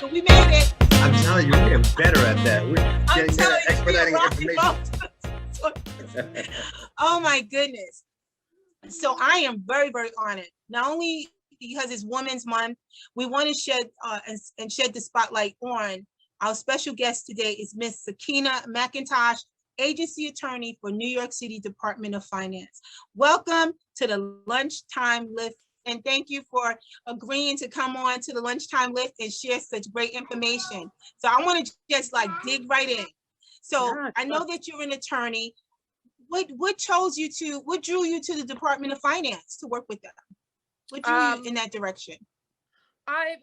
Michael. We made it. I'm telling you, we're getting better at that. We're I'm telling you, expediting information. Oh my goodness. So I am very, very honored. Not only because it's Women's Month, we want to shed and shed the spotlight on our special guest today is Miss Sakina Mcintosh, agency attorney for New York City Department of Finance. Welcome to the Lunchtime Lift, and thank you for agreeing to come on to the Lunchtime Lift and share such great information. So I want to just like dig right in. So I know that you're an attorney. What drew you to the Department of Finance to work with them? What drew you in that direction? I've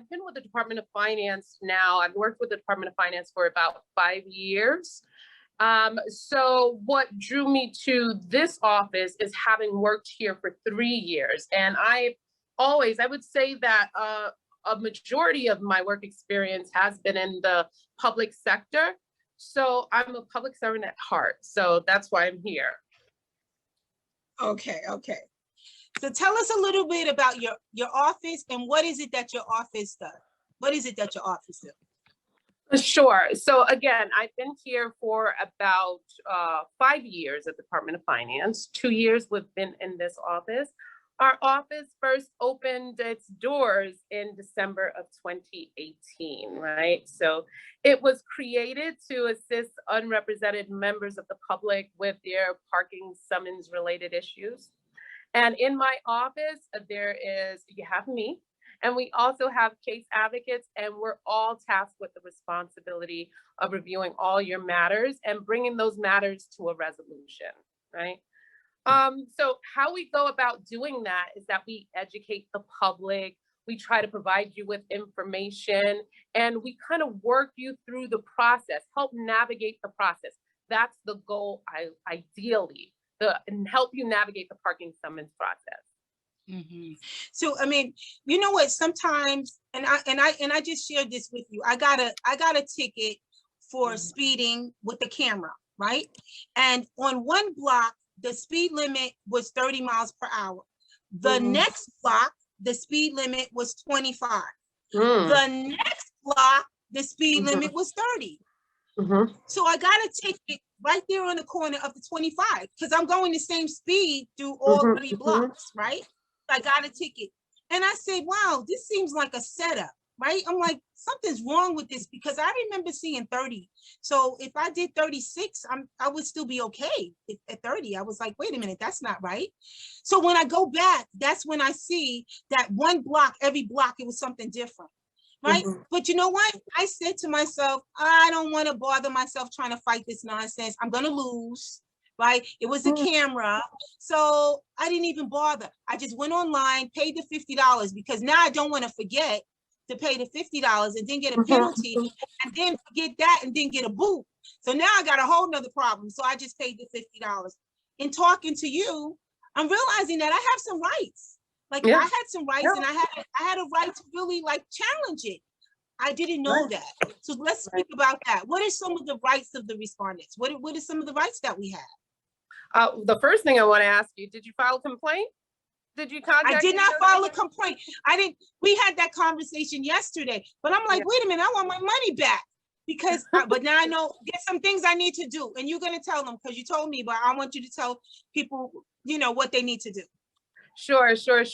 been with the Department of Finance now. I've worked with the Department of Finance for about 5 years. So what drew me to this office is having worked here for 3 years. And I would say that a majority of my work experience has been in the public sector. So I'm a public servant at heart. So that's why I'm here. Okay. So tell us a little bit about your office and what is it that your office does? What is it that your office does? Sure. So again, I've been here for about 5 years at the Department of Finance. 2 years we've been in this office. Our office first opened its doors in December of 2018, right? So it was created to assist unrepresented members of the public with their parking summons related issues. And in my office, you have me, and we also have case advocates, and we're all tasked with the responsibility of reviewing all your matters and bringing those matters to a resolution, right? So how we go about doing that is that we educate the public, we try to provide you with information, and we kind of work you through the process, help navigate the process. That's the goal, ideally, and help you navigate the parking summons process. Mm-hmm. So, I mean, you know what, sometimes, and I just shared this with you, I got a ticket for speeding with the camera, right? And on one block, the speed limit was 30 miles per hour. The next block, the speed limit was 25. The next block, the speed limit was 30. So I got a ticket right there on the corner of the 25 because I'm going the same speed through all 3 blocks, right? I got a ticket. And I said, wow, this seems like a setup, right? I'm like, something's wrong with this because I remember seeing 30. So if I did 36, I would still be okay. At 30, I was like, wait a minute, that's not right. So when I go back, that's when I see that one block, every block, it was something different, right? But you know what? I said to myself, I don't want to bother myself trying to fight this nonsense. I'm going to lose. Right? It was a camera. So I didn't even bother. I just went online, paid the $50 because now I don't want to forget to pay the $50 and then get a penalty and then forget that and then get a boot. So now I got a whole nother problem. So I just paid the $50. In talking to you, I'm realizing that I have some rights. Like I had some rights and I had a right to really like challenge it. I didn't know that. So let's speak about that. What are some of the rights of the respondents? What are some of the rights that we have? The first thing I want to ask you, did you file a complaint? Did you contact? I did not file a complaint. We had that conversation yesterday, but I'm like, wait a minute, I want my money back because, but now I know there's some things I need to do and you're going to tell them because you told me, but I want you to tell people, you know, what they need to do. Sure. So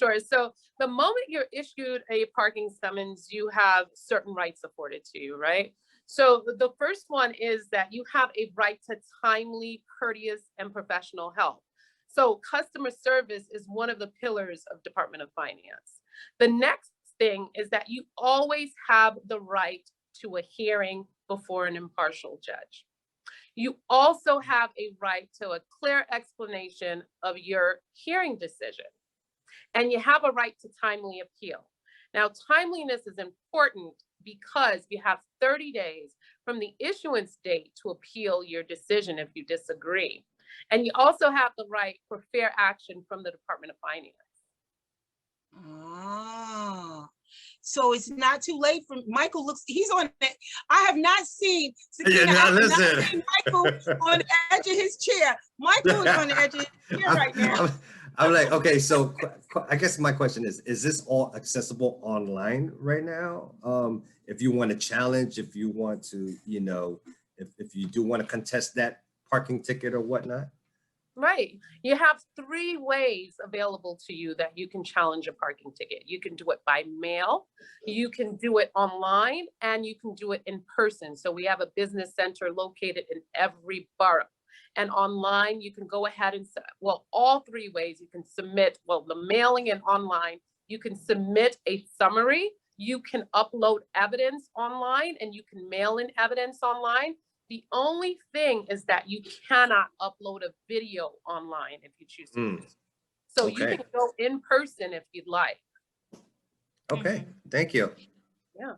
the moment you're issued a parking summons, you have certain rights afforded to you, right? So the first one is that you have a right to timely, courteous, and professional help. So customer service is one of the pillars of Department of Finance. The next thing is that you always have the right to a hearing before an impartial judge. You also have a right to a clear explanation of your hearing decision. And you have a right to timely appeal. Now, timeliness is important because you have 30 days from the issuance date to appeal your decision if you disagree. And you also have the right for fair action from the Department of Finance. Oh, so it's not too late for Michael. He's on it. I have not seen Sakina, not seen Michael on the edge of his chair. Michael is on the edge of his chair right now. I'm like, okay, so I guess my question is this all accessible online right now? If you want to challenge, if you want to, if you do want to contest that parking ticket or whatnot? Right. You have 3 ways available to you that you can challenge a parking ticket. You can do it by mail, you can do it online, and you can do it in person. So we have a business center located in every borough. And online, you can go ahead and, well, all 3 ways you can submit, well, the mailing and online, you can submit a summary, you can upload evidence online, and you can mail in evidence online. The only thing is that you cannot upload a video online if you choose to do so. So you Okay. can go in person if you'd like. Okay, thank you. Yeah.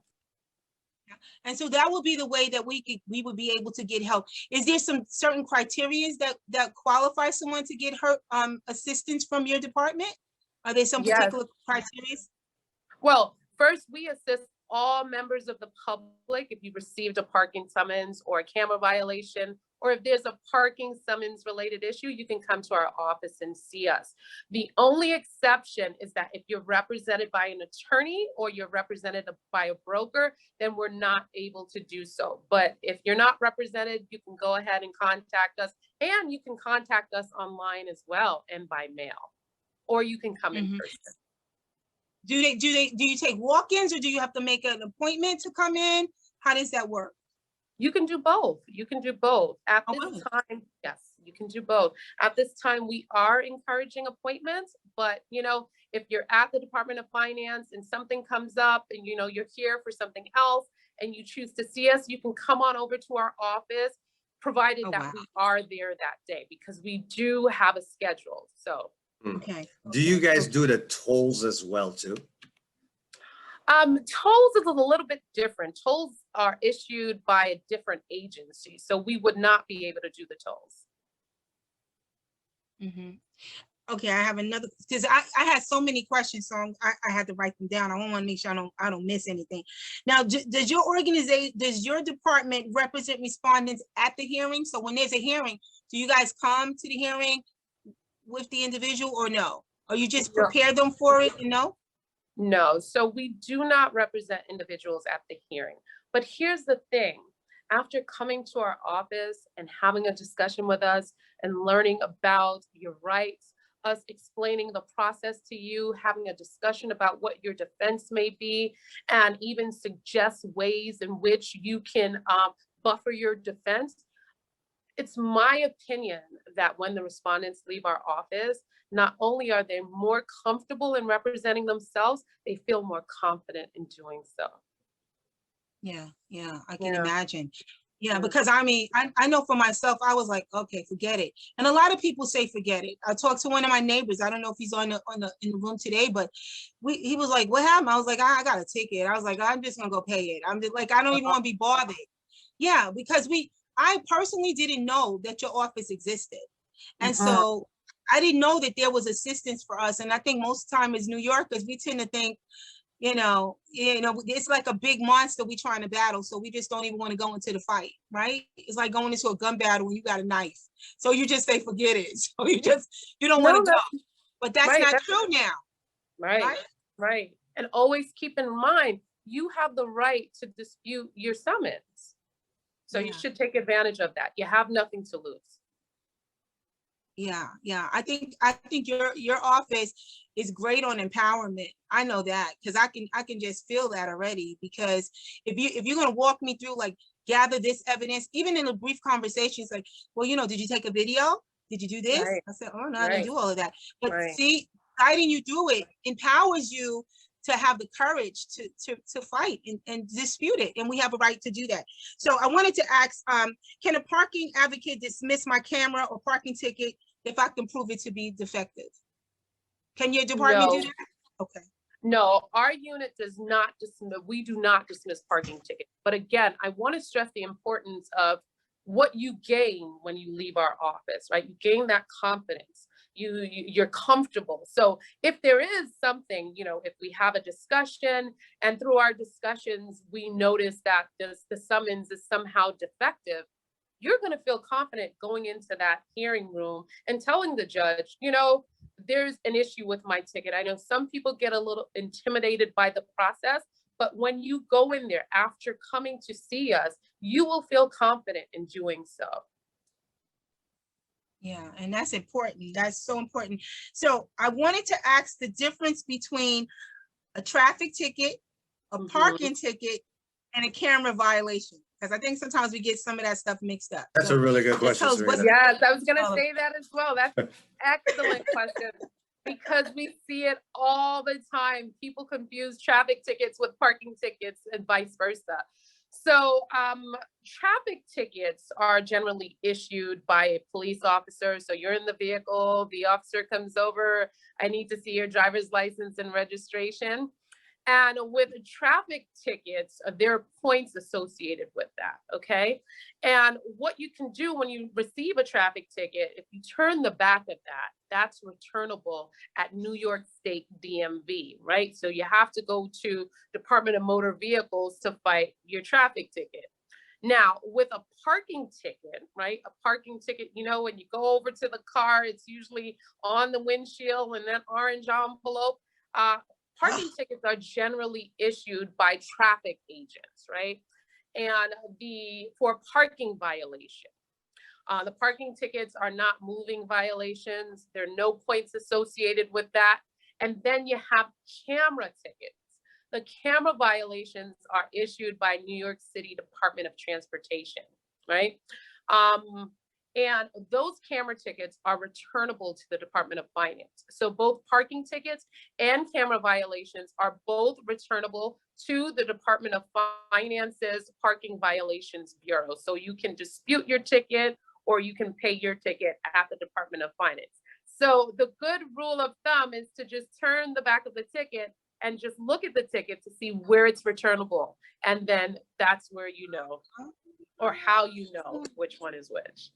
And so that would be the way that we would be able to get help. Is there some certain criteria that qualify someone to get her assistance from your department? Are there some particular criteria? Well, first, we assist all members of the public if you received a parking summons or a camera violation, or if there's a parking summons related issue, you can come to our office and see us. The only exception is that if you're represented by an attorney or you're represented by a broker, then we're not able to do so. But if you're not represented, you can go ahead and contact us, and you can contact us online as well and by mail, or you can come in person. Do you take walk-ins, or do you have to make an appointment to come in? How does that work? You can do both. You can do both. At this time, yes, you can do both. At this time, we are encouraging appointments, but if you're at the Department of Finance and something comes up and you're here for something else and you choose to see us, you can come on over to our office, provided that we are there that day, because we do have a schedule. So. Okay. Do you guys do the tolls as well too? Tolls is a little bit different. Tolls are issued by a different agency, so we would not be able to do the tolls. Okay, I have another, because I had so many questions, so I had to write them down. I want to make sure I don't miss anything. Now, does your organization, does your department represent respondents at the hearing? So when there's a hearing, do you guys come to the hearing with the individual, or no? Or you just prepare them for it? No, so we do not represent individuals at the hearing. But here's the thing. After coming to our office and having a discussion with us and learning about your rights, us explaining the process to you, having a discussion about what your defense may be, and even suggest ways in which you can buffer your defense, it's my opinion that when the respondents leave our office, not only are they more comfortable in representing themselves, they feel more confident in doing so. Yeah, I can imagine. Yeah, because I mean, I know for myself, I was like, okay, forget it. And a lot of people say forget it. I talked to one of my neighbors. I don't know if he's in the room today, but he was like, what happened? I was like, I got a ticket. I was like, I'm just gonna go pay it. I'm just like, I don't even want to be bothered. Yeah, because I personally didn't know that your office existed. And so I didn't know that there was assistance for us. And I think most of the time as New Yorkers, we tend to think, it's like a big monster we trying to battle. So we just don't even want to go into the fight, right? It's like going into a gun battle when you got a knife. So you just say, forget it. So you don't want to go. But that's not true now. Right. And always keep in mind, you have the right to dispute your summons. So you should take advantage of that. You have nothing to lose. Yeah. I think your office is great on empowerment. I know that because I can just feel that already. Because if you're gonna walk me through, like, gather this evidence, even in a brief conversation, it's like, well, did you take a video? Did you do this? I said, oh no, I didn't do all of that. But see, guiding you through it empowers you to have the courage to fight and dispute it. And we have a right to do that. So I wanted to ask, can a parking advocate dismiss my camera or parking ticket if I can prove it to be defective? Can your department do that? Okay. No, our unit does not dismiss, we do not dismiss parking tickets. But again, I want to stress the importance of what you gain when you leave our office, right? You gain that confidence. You're comfortable. So if there is something, if we have a discussion and through our discussions, we notice that the summons is somehow defective, you're going to feel confident going into that hearing room and telling the judge, there's an issue with my ticket. I know some people get a little intimidated by the process, but when you go in there after coming to see us, you will feel confident in doing so. Yeah, and that's important. That's so important. So I wanted to ask the difference between a traffic ticket, a parking ticket, and a camera violation. Because I think sometimes we get some of that stuff mixed up. That's So a really good just question, tell us what's Serena. Yes, I was going to say that as well. That's an excellent question, because we see it all the time. People confuse traffic tickets with parking tickets and vice versa. So traffic tickets are generally issued by a police officer. So you're in the vehicle, the officer comes over, I need to see your driver's license and registration. And with traffic tickets, there are points associated with that, okay? And what you can do when you receive a traffic ticket, if you turn the back of that, that's returnable at New York State DMV, right? So you have to go to Department of Motor Vehicles to fight your traffic ticket. Now, with a parking ticket, right? A parking ticket, you know, when you go over to the car, it's usually on the windshield and that orange envelope. Parking tickets are generally issued by traffic agents, right? And for parking violation, the parking tickets are not moving violations. There are no points associated with that. And then you have camera tickets. The camera violations are issued by New York City Department of Transportation, right? And those camera tickets are returnable to the Department of Finance. So both parking tickets and camera violations are both returnable to the Department of Finance's Parking Violations Bureau. So you can dispute your ticket or you can pay your ticket at the Department of Finance. So the good rule of thumb is to just turn the back of the ticket and just look at the ticket to see where it's returnable. And then that's where you know, or how you know which one is which.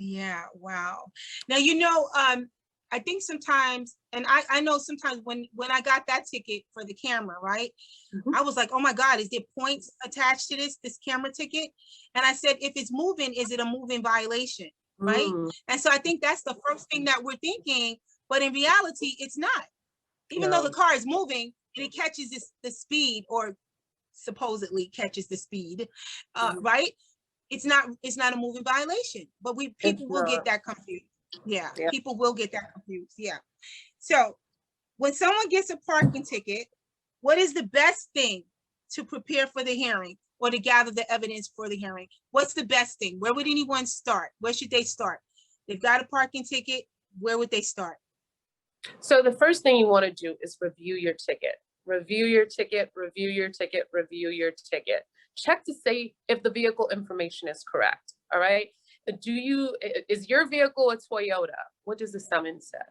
Yeah, wow. Now, you know, I think sometimes, and I know sometimes when I got that ticket for the camera, right? I was like, oh my God, is there points attached to this camera ticket? And I said, if it's moving, is it a moving violation, right? And so I think that's the first thing that we're thinking, but in reality, it's not. Even though the car is moving and it catches the speed, or supposedly catches the speed, right? It's not a moving violation, but people will get that confused. Yeah, people will get that confused. Yeah. So when someone gets a parking ticket, what is the best thing to prepare for the hearing or to gather the evidence for the hearing? What's the best thing? Where would anyone start? Where should they start? They've got a parking ticket. Where would they start? So the first thing you want to do is review your ticket. Review your ticket, review your ticket, review your ticket. Check to see if the vehicle information is correct, all right? Is your vehicle a Toyota? What does the summons say,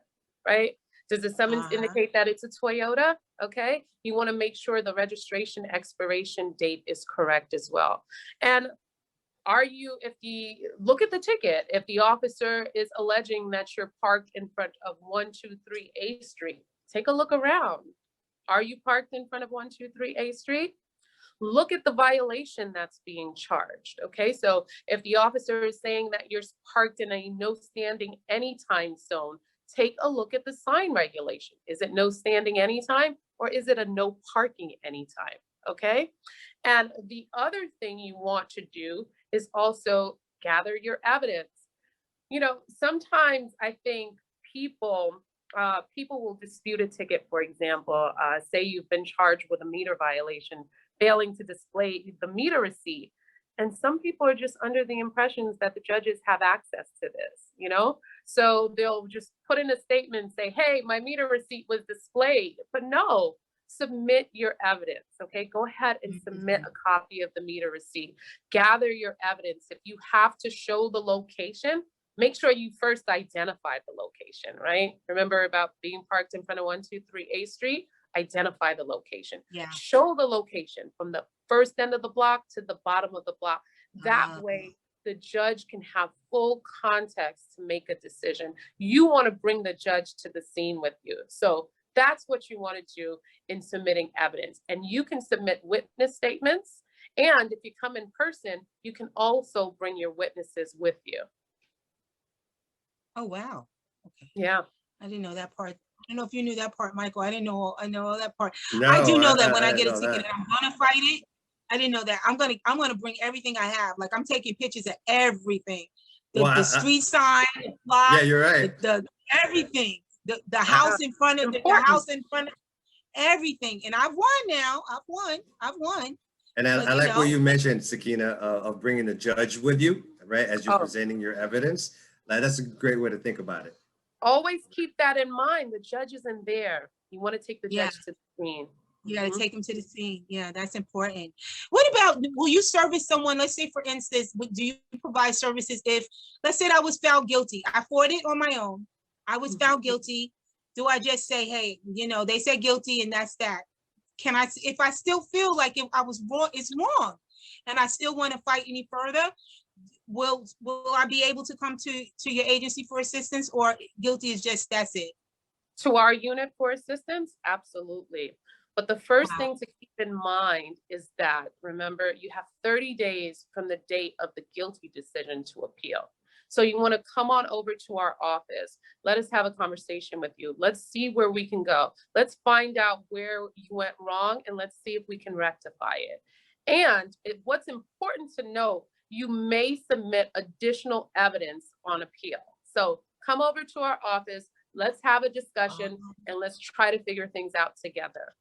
right? Does the summons indicate that it's a Toyota? Okay, you wanna make sure the registration expiration date is correct as well. And look at the ticket, if the officer is alleging that you're parked in front of 123 A Street, take a look around. Are you parked in front of 123 A Street? Look at the violation that's being charged, okay? So if the officer is saying that you're parked in a no standing anytime zone, take a look at the sign regulation. Is it no standing anytime, or is it a no parking anytime, okay? And the other thing you want to do is also gather your evidence. You know, sometimes I think people will dispute a ticket, for example, say you've been charged with a meter violation, failing to display the meter receipt. And some people are just under the impressions that the judges have access to this, you know? So they'll just put in a statement and say, hey, my meter receipt was displayed. But no, submit your evidence, okay? Go ahead and submit a copy of the meter receipt. Gather your evidence. If you have to show the location, make sure you first identify the location, right? Remember about being parked in front of 123 A Street? Identify the location. Yeah. Show the location from the first end of the block to the bottom of the block. That way, the judge can have full context to make a decision. You want to bring the judge to the scene with you. So that's what you want to do in submitting evidence. And you can submit witness statements. And if you come in person, you can also bring your witnesses with you. Oh, wow. Okay. Yeah. I didn't know that part. I don't know if you knew that part, Michael. I know all that part. No, I do know that when I I didn't get a know ticket that. and I'm gonna fight it, I didn't know that. I'm gonna bring everything I have. Like I'm taking pictures of everything. The, Well, the street sign, the block, yeah, you're right. the everything. The I- house in front of the Important. house in front of everything. And I've won now. I've won. And But, I you like what know, you mentioned, Sakina, of bringing the judge with you, right, as you're Oh. presenting your evidence. Like, that's a great way to think about it. Always keep that in mind. The judge isn't there. You want to take the Yeah. judge to the scene. you got to Mhm. take them to the scene. Yeah, that's important. What about, will you service someone? Let's say, for instance, do you provide services if, let's say I was found guilty. I fought it on my own. I was found guilty. Do I just say, hey, they said guilty and that's that? Can I, if I still feel like if I was wrong, it's wrong, and I still want to fight any further, will I be able to come to your agency for assistance, or guilty is just, that's it? To our unit for assistance, absolutely. But the first Wow. thing to keep in mind is that, remember, you have 30 days from the date of the guilty decision to appeal. So you want to come on over to our office. Let us have a conversation with you. Let's see where we can go. Let's find out where you went wrong, and let's see if we can rectify it. And what's important to note, you may submit additional evidence on appeal. So come over to our office. Let's have a discussion and let's try to figure things out together.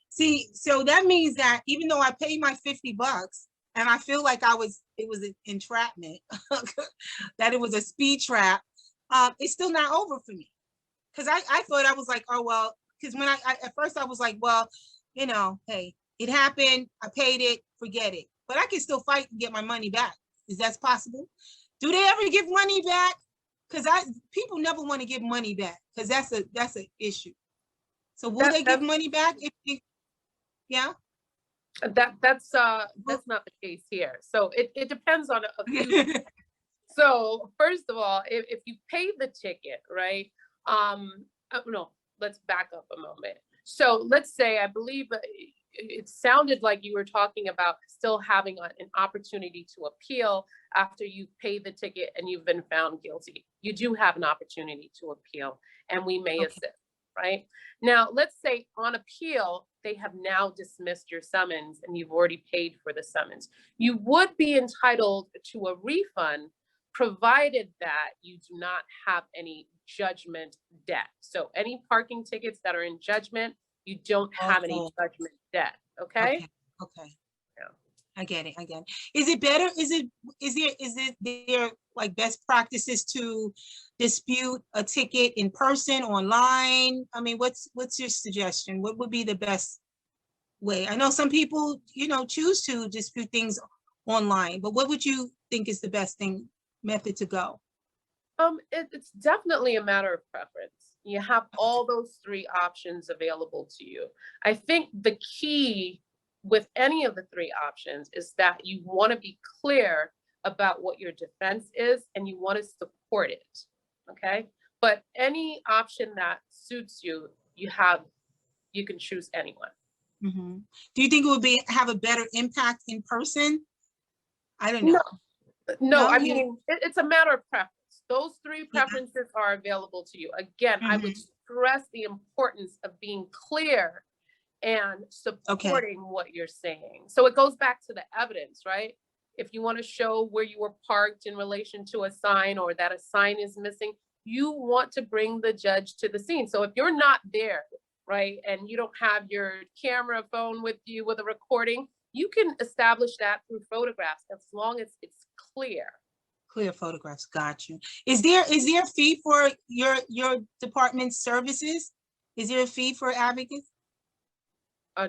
See, so that means that even though I paid my $50 and I feel like it was an entrapment, that it was a speed trap, it's still not over for me. Cause I thought, I was like, oh, well, cause when I at first I was like, well, hey, it happened, I paid it, forget it. But I can still fight and get my money back. Is that possible? Do they ever give money back? Cause people never want to give money back, cause that's an issue. So will they give money back if yeah? That's not the case here. So it depends on a few things. So first of all, if you pay the ticket, right? No, let's back up a moment. So let's say, I believe it sounded like you were talking about still having an opportunity to appeal after you pay the ticket and you've been found guilty. You do have an opportunity to appeal, and we may assist, right? Now, let's say on appeal, they have now dismissed your summons and you've already paid for the summons. You would be entitled to a refund, provided that you do not have any judgment debt. So any parking tickets that are in judgment, you don't have any judgment debt. Okay. Yeah. I get it. Is it better? Is there like best practices to dispute a ticket in person, online? I mean, what's your suggestion? What would be the best way? I know some people, choose to dispute things online, but what would you think is the best method to go? It's definitely a matter of preference. You have all those three options available to you. I think the key with any of the three options is that you want to be clear about what your defense is and you want to support it. Okay. But any option that suits you, you can choose anyone. Mm-hmm. Do you think it would have a better impact in person? I don't know. No, I mean, it's a matter of preference. Those three preferences are available to you. Again, I would stress the importance of being clear and supporting what you're saying. So it goes back to the evidence, right? If you want to show where you were parked in relation to a sign, or that a sign is missing, you want to bring the judge to the scene. So if you're not there, right, and you don't have your camera phone with you with a recording, you can establish that through photographs as long as it's clear. Clear photographs. Got you. Is there a fee for your department's services? Is there a fee for advocates?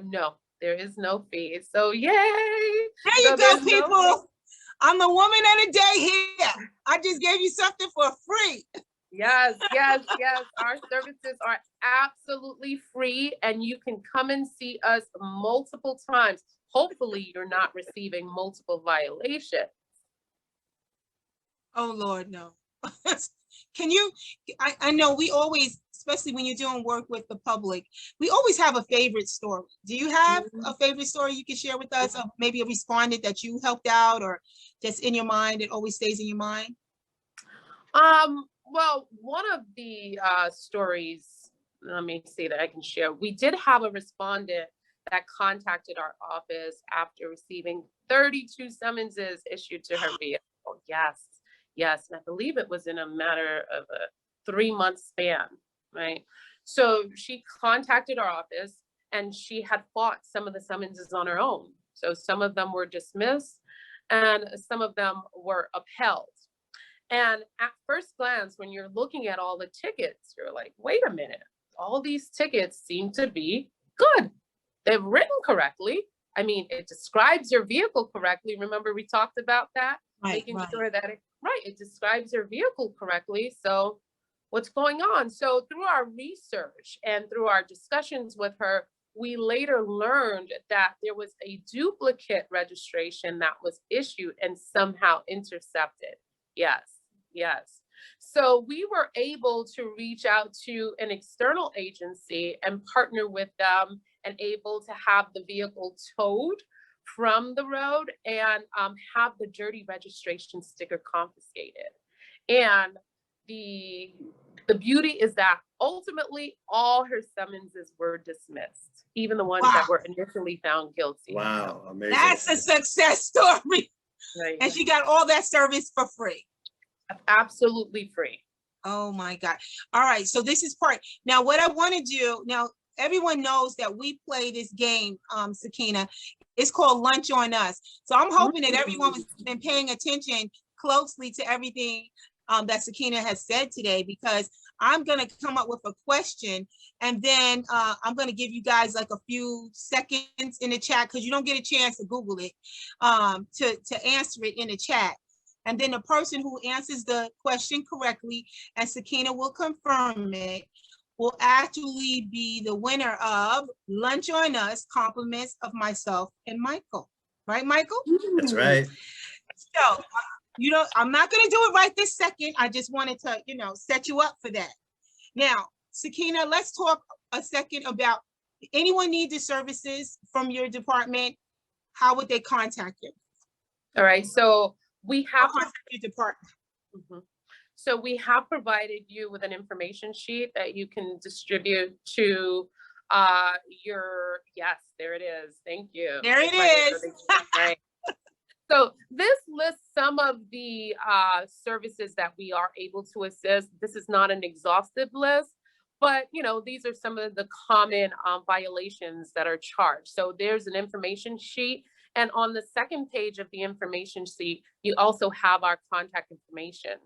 No, there is no fee. So yay! There you go, people. I'm the woman of the day here. I just gave you something for free. Yes. Our services are absolutely free, and you can come and see us multiple times. Hopefully, you're not receiving multiple violations. Oh, Lord, no. Can you, I know we always, especially when you're doing work with the public, we always have a favorite story. Do you have a favorite story you can share with us, of maybe a respondent that you helped out, or just in your mind, it always stays in your mind? Well, one of the stories, let me see that I can share. We did have a respondent that contacted our office after receiving 32 summonses issued to her vehicle. Yes, yes. And I believe it was in a matter of a 3-month span, right? So she contacted our office and she had fought some of the summonses on her own. So some of them were dismissed and some of them were upheld. And at first glance, when you're looking at all the tickets, you're like, wait a minute, all these tickets seem to be good. They're written correctly. I mean, it describes your vehicle correctly. Remember, we talked about that, making sure that it describes your vehicle correctly. So what's going on? So through our research and through our discussions with her, we later learned that there was a duplicate registration that was issued and somehow intercepted. Yes, yes. So we were able to reach out to an external agency and partner with them and able to have the vehicle towed from the road and have the dirty registration sticker confiscated. And the beauty is that ultimately all her summonses were dismissed, even the ones that were initially found guilty. Wow, amazing. That's a success story. Right. And she got all that service for free. Absolutely free. Oh my God. All right. So this is part. Now, what I want to do now, everyone knows that we play this game, Sakina. It's called Lunch on Us. So I'm hoping that everyone has been paying attention closely to everything that Sakina has said today, because I'm going to come up with a question and then I'm going to give you guys like a few seconds in the chat, because you don't get a chance to Google it, to answer it in the chat. And then the person who answers the question correctly, and Sakina will confirm it, will actually be the winner of Lunch on Us, compliments of myself and Michael. Right, Michael? That's right. So, I'm not going to do it right this second. I just wanted to, set you up for that. Now, Sakina, let's talk a second about, anyone need the services from your department? How would they contact you? All right. So we have your department. So we have provided you with an information sheet that you can distribute to yes, there it is. Thank you. There it is. Right. So this lists some of the services that we are able to assist. This is not an exhaustive list, but these are some of the common violations that are charged. So there's an information sheet. And on the second page of the information sheet, you also have our contact information.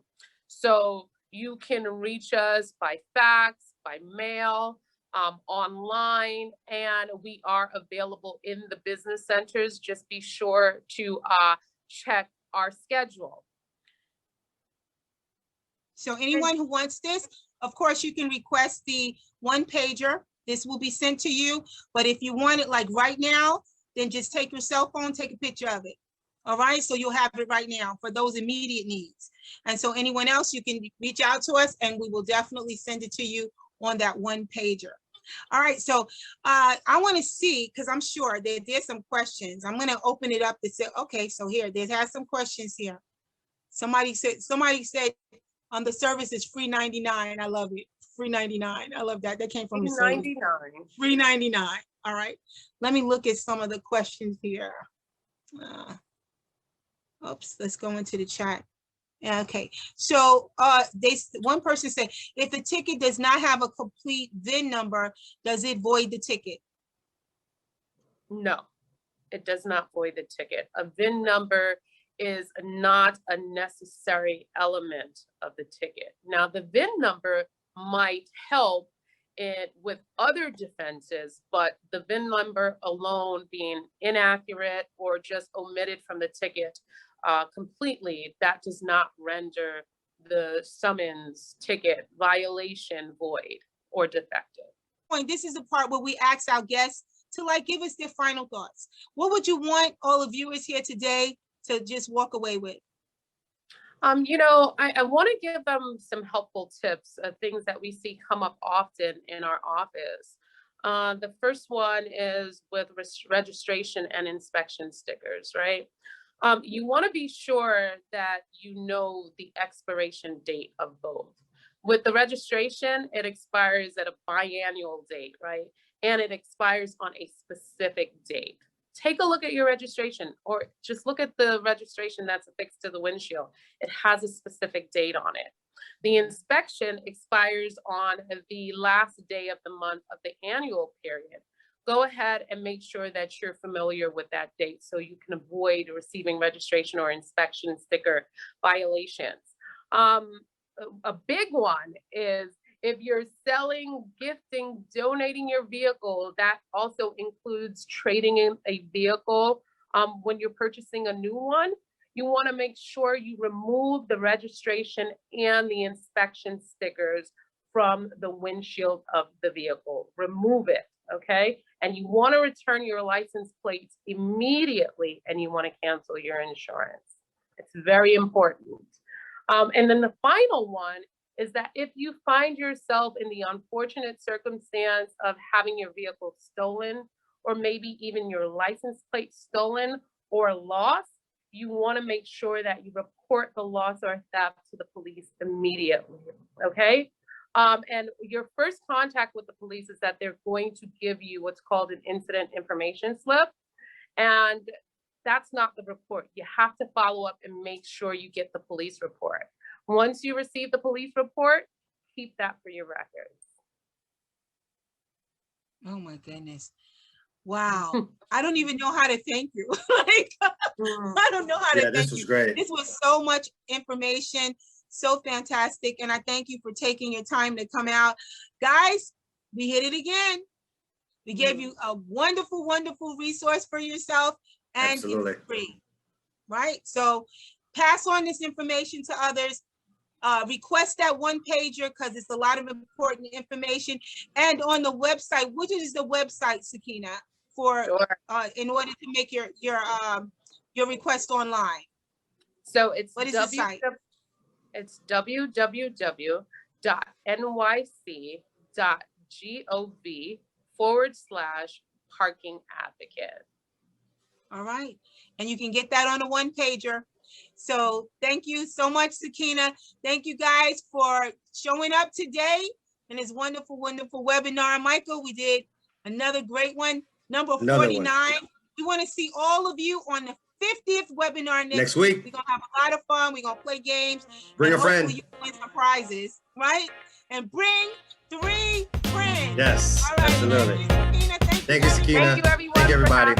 So you can reach us by fax, by mail, online, and we are available in the business centers. Just be sure to check our schedule. So anyone who wants this, of course, you can request the 1-pager. This will be sent to you. But if you want it like right now, then just take your cell phone, take a picture of it. All right, so you'll have it right now for those immediate needs. And so anyone else, you can reach out to us and we will definitely send it to you on that 1-pager. All right, so I want to see, because I'm sure that there's some questions. I'm going to open it up to say, okay, so here, there has some questions here. Somebody said the service is free 99. I love it. Free 99. I love that. That came from $99. Free 99. All right. Let me look at some of the questions here. Oops, let's go into the chat. Okay, so one person said, if the ticket does not have a complete VIN number, does it void the ticket? No, it does not void the ticket. A VIN number is not a necessary element of the ticket. Now, the VIN number might help with other defenses, but the VIN number alone being inaccurate or just omitted from the ticket completely, that does not render the summons, ticket, violation void or defective. This is the part where we ask our guests to give us their final thoughts. What would you want all the viewers here today to just walk away with? I want to give them some helpful tips of things that we see come up often in our office. The first one is with registration and inspection stickers, right? You want to be sure that you know the expiration date of both. With the registration, it expires at a biannual date, right? And it expires on a specific date. Take a look at your registration, or just look at the registration that's affixed to the windshield. It has a specific date on it. The inspection expires on the last day of the month of the annual period. Go ahead and make sure that you're familiar with that date so you can avoid receiving registration or inspection sticker violations. A big one is if you're selling, gifting, donating your vehicle, that also includes trading in a vehicle. When you're purchasing a new one, you want to make sure you remove the registration and the inspection stickers from the windshield of the vehicle. Remove it, okay? And you want to return your license plates immediately, and you want to cancel your insurance. It's very important. And then the final one is that if you find yourself in the unfortunate circumstance of having your vehicle stolen, or maybe even your license plate stolen or lost, you want to make sure that you report the loss or theft to the police immediately, okay? And your first contact with the police is that they're going to give you what's called an incident information slip. And that's not the report. You have to follow up and make sure you get the police report. Once you receive the police report, keep that for your records. Oh my goodness. Wow. I don't even know how to thank you. Like, I don't know how to thank you. This was great. This was so much information, so fantastic. And I thank you for taking your time to come out. Guys, we hit it again. We gave you a wonderful, wonderful resource for yourself, and Absolutely. it's free, right? So pass on this information to others. Request that one pager because it's a lot of important information. And on the website, which is the website, Sakina, for in order to make your request online? So it's what is the site? It's www.nyc.gov/parking advocate. All right. And you can get that on a one pager. So thank you so much, Sakina. Thank you guys for showing up today in this wonderful, wonderful webinar. Michael, we did another great one, number 49. We want to see all of you on the 50th webinar next week. We're going to have a lot of fun. We're going to play games. Bring a friend. You win some prizes, right? And bring 3 friends. Yes, all right. absolutely. Thank you, Sakina. Thank you, Sakina. Thank you, everyone. Thank you, everybody.